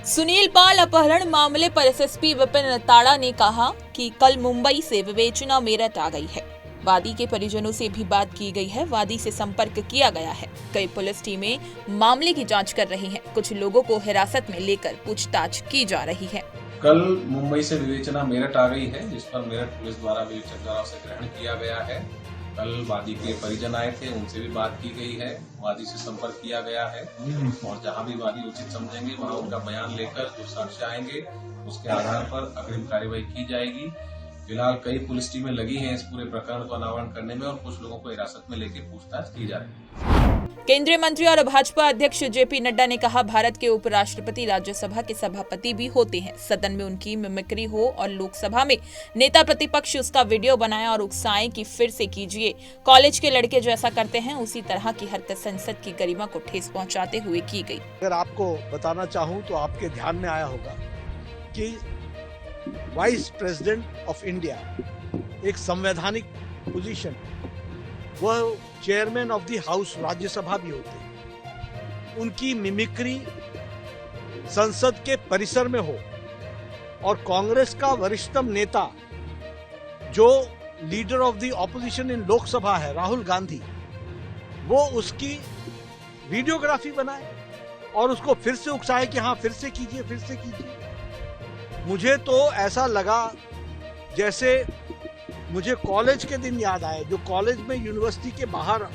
सुनील पाल अपहरण मामले पर एसएसपी विपिन ताड़ा ने कहा कि कल मुंबई से विवेचना मेरठ आ गई है। वादी के परिजनों से भी बात की गई है। वादी से संपर्क किया गया है। कई पुलिस टीमें मामले की जांच कर रही हैं। कुछ लोगों को हिरासत में लेकर पूछताछ की जा रही है। कल मुंबई से विवेचना मेरठ आ गई है, जिस पर मेरठ पुलिस द्वारा विवेचक द्वारा उसे ग्रहण किया गया है। कल वादी के परिजन आए थे, उनसे भी बात की गई है, वादी से संपर्क किया गया है और जहां भी वादी उचित समझेंगे वहां उनका बयान लेकर जो साक्ष्य आएंगे उसके आधार पर अग्रिम कार्यवाही की जाएगी। फिलहाल कई पुलिस टीमें लगी हैं इस पूरे प्रकरण को अनावरण करने में और कुछ लोगों को हिरासत में लेकर पूछताछ की जा रही है। केंद्रीय मंत्री और भाजपा अध्यक्ष जेपी नड्डा ने कहा, भारत के उपराष्ट्रपति राज्यसभा के सभापति भी होते हैं। सदन में उनकी मिमिक्री हो और लोकसभा में नेता प्रतिपक्ष उसका वीडियो बनाए और उकसाएं कि फिर से कीजिए। कॉलेज के लड़के जैसा करते हैं उसी तरह की हरकत संसद की गरिमा को ठेस पहुंचाते हुए की गई। अगर आपको बताना चाहूं तो आपके ध्यान में आया होगा कि वाइस प्रेसिडेंट ऑफ इंडिया एक संवैधानिक पोजीशन, वह chairman of the house Rajya Sabha भी होते हैं। उनकी मिमिक्री संसद के परिसर में हो और कांग्रेस का वरिष्ठतम नेता जो लीडर ऑफ द ऑपोजिशन इन लोकसभा है राहुल गांधी, वो उसकी वीडियोग्राफी बनाए और उसको फिर से उकसाए कि हाँ फिर से कीजिए, फिर से कीजिए। मुझे तो ऐसा लगा जैसे मुझे कॉलेज के दिन याद आए, जो कॉलेज में यूनिवर्सिटी के बाहर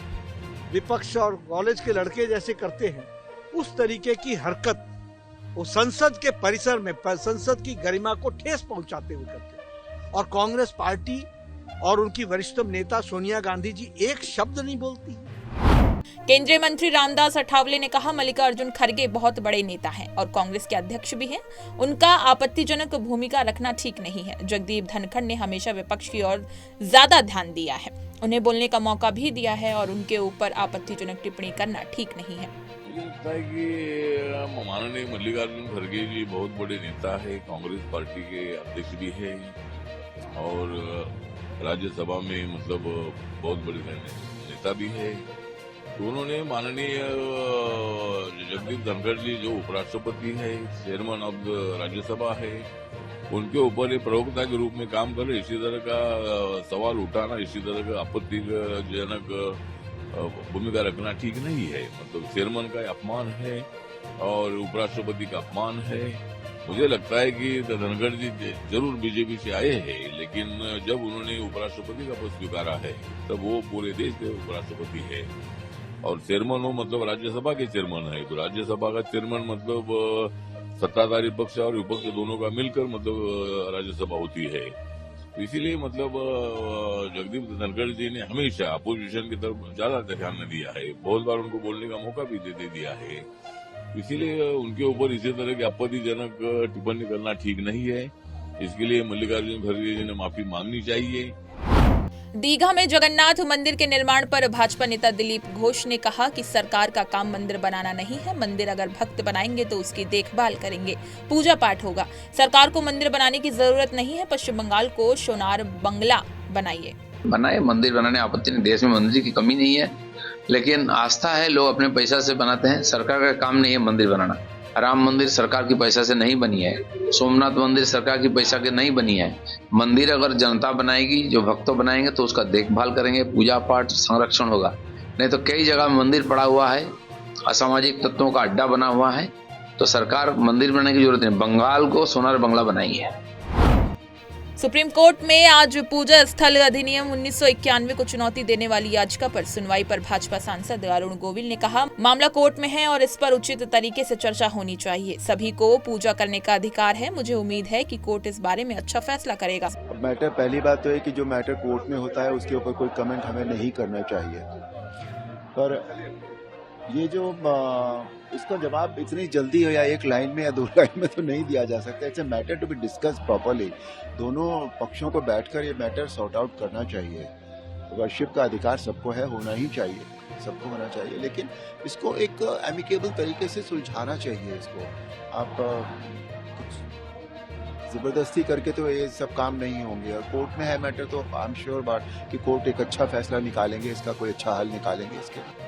विपक्ष और कॉलेज के लड़के जैसे करते हैं, उस तरीके की हरकत वो संसद के परिसर में संसद की गरिमा को ठेस पहुंचाते हुए करते हैं। और कांग्रेस पार्टी और उनकी वरिष्ठतम नेता सोनिया गांधी जी एक शब्द नहीं बोलती। केंद्रीय मंत्री रामदास अठावले ने कहा, मल्लिकार्जुन खड़गे बहुत बड़े नेता हैं और कांग्रेस के अध्यक्ष भी हैं। उनका आपत्तिजनक भूमिका रखना ठीक नहीं है। जगदीप धनखड़ ने हमेशा विपक्ष की ओर ज्यादा ध्यान दिया है, उन्हें बोलने का मौका भी दिया है और उनके ऊपर आपत्तिजनक टिप्पणी करना ठीक नहीं है। मुझे लगता है कि माननीय मल्लिकार्जुन खड़गे जी बहुत बड़े नेता है, कांग्रेस पार्टी के अध्यक्ष भी है और राज्यसभा में मतलब बहुत बड़े नेता भी है। तो उन्होंने माननीय जगदीप धनखड़ जी जो उपराष्ट्रपति है, चेयरमैन ऑफ राज्यसभा है, उनके ऊपर एक प्रवक्ता के रूप में काम कर रहे, इसी तरह का सवाल उठाना, इसी तरह का आपत्तिजनक भूमिका रखना ठीक नहीं है। मतलब चेयरमैन का अपमान है और उपराष्ट्रपति का अपमान है। मुझे लगता है कि धनखड़ जी जरूर बीजेपी से आए हैं, लेकिन जब उन्होंने उपराष्ट्रपति का पद स्वीकारा है तब वो पूरे देश के उपराष्ट्रपति है और चेयरमैन हो मतलब राज्यसभा के चेयरमैन है। तो राज्यसभा का चेयरमैन मतलब सत्ताधारी पक्ष और विपक्ष दोनों का मिलकर मतलब राज्यसभा होती है। तो इसीलिए मतलब जगदीप धनखड़ जी ने हमेशा अपोजिशन की तरफ ज्यादा ध्यान दिया है, बहुत बार उनको बोलने का मौका भी दे दिया है। इसीलिए उनके ऊपर इसी तरह की आपत्तिजनक टिप्पणी करना ठीक नहीं है। इसके लिए मल्लिकार्जुन खड़गे जी ने माफी मांगनी चाहिए। दीघा में जगन्नाथ मंदिर के निर्माण पर भाजपा नेता दिलीप घोष ने कहा कि सरकार का काम मंदिर बनाना नहीं है। मंदिर अगर भक्त बनाएंगे तो उसकी देखभाल करेंगे, पूजा पाठ होगा। सरकार को मंदिर बनाने की जरूरत नहीं है। पश्चिम बंगाल को सोनार बंगला बनाइए। बनाए, मंदिर बनाने आपत्ति नहीं, देश में मंदिर की कमी नहीं है, लेकिन आस्था है, लोग अपने पैसा से बनाते हैं। सरकार का काम नहीं है मंदिर बनाना। राम मंदिर सरकार की पैसा से नहीं बनी है, सोमनाथ मंदिर सरकार की पैसा के नहीं बनी है। मंदिर अगर जनता बनाएगी, जो भक्तों बनाएंगे तो उसका देखभाल करेंगे, पूजा पाठ संरक्षण होगा। नहीं तो कई जगह मंदिर पड़ा हुआ है, असामाजिक तत्वों का अड्डा बना हुआ है, तो सरकार मंदिर बनाने की जरूरत नहीं। बंगाल को सोनार बंगला बनाई है। सुप्रीम कोर्ट में आज पूजा स्थल अधिनियम 1991 को चुनौती देने वाली याचिका पर सुनवाई पर भाजपा सांसद अरुण गोविल ने कहा, मामला कोर्ट में है और इस पर उचित तरीके से चर्चा होनी चाहिए। सभी को पूजा करने का अधिकार है। मुझे उम्मीद है कि कोर्ट इस बारे में अच्छा फैसला करेगा। मैटर, पहली बात तो है कि जो मैटर कोर्ट में होता है उसके ऊपर कोई कमेंट हमें नहीं करना चाहिए, पर ये जो इसका जवाब इतनी जल्दी हो या एक लाइन में या 2 लाइन में तो नहीं दिया जा सकता। It's a matter to be discuss properly. दोनों पक्षों को बैठकर ये मैटर सॉर्ट आउट करना चाहिए। वर्शिप का अधिकार सबको है, होना ही चाहिए, सबको होना चाहिए, लेकिन इसको एक एमिकेबल तरीके से सुलझाना चाहिए। इसको आप जबरदस्ती करके तो ये सब काम नहीं होंगे। और कोर्ट में है मैटर तो आई एम श्योर बात कि कोर्ट एक अच्छा फैसला निकालेंगे, इसका कोई अच्छा हल निकालेंगे इसके।